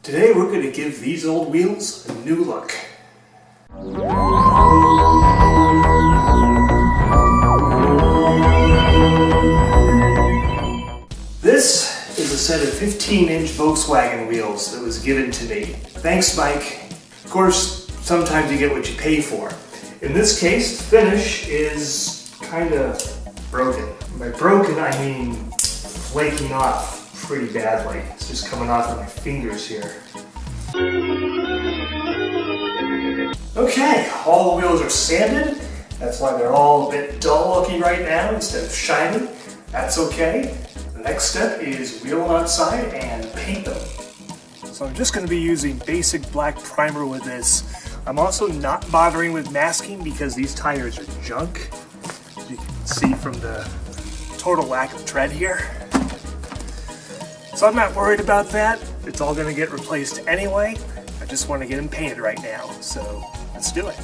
Today we're going to give these old wheels a new look. This is a set of 15-inch Volkswagen wheels that was given to me. Thanks, Mike. Of course, sometimes you get what you pay for. In this case, the finish is kind of broken. By broken, I mean flaking off pretty badly. It's just coming off of my fingers here. Okay, all the wheels are sanded. That's why they're all a bit dull looking right now instead of shiny. That's okay. The next step is wheel them outside and paint them. So I'm just going to be using basic black primer with this. I'm also not bothering with masking because these tires are junk. As you can see from the total lack of tread here. So I'm not worried about that. It's all going to get replaced anyway. I just want to get them painted right now. So let's do it.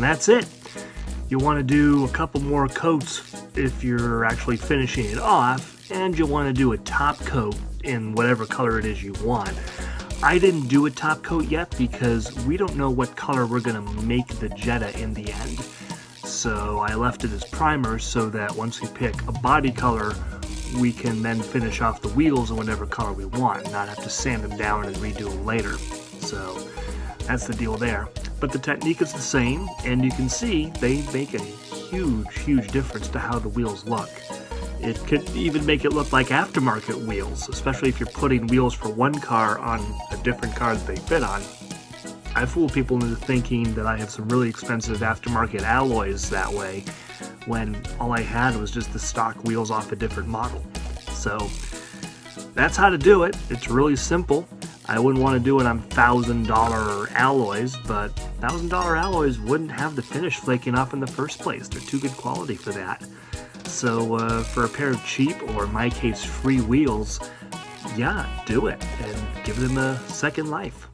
That's it. You want to do a couple more coats if you're actually finishing it off, and you want to do a top coat in whatever color it is you want. I didn't do a top coat yet because we don't know what color we're going to make the Jetta in the end. So I left it as primer so that once we pick a body color, we can then finish off the wheels in whatever color we want, not have to sand them down and redo them later. So that's the deal there. But the technique is the same, and you can see they make a huge difference to how the wheels look. It could even make it look like aftermarket wheels, especially if you're putting wheels for one car on a different car that they fit on. I fool people into thinking that I have some really expensive aftermarket alloys that way, when all I had was just the stock wheels off a different model. So that's how to do it. It's really simple. I wouldn't want to do it on $1,000 alloys, but $1,000 alloys wouldn't have the finish flaking off in the first place. They're too good quality for that. So for a pair of cheap, or in my case, free wheels, yeah, do it and give them a second life.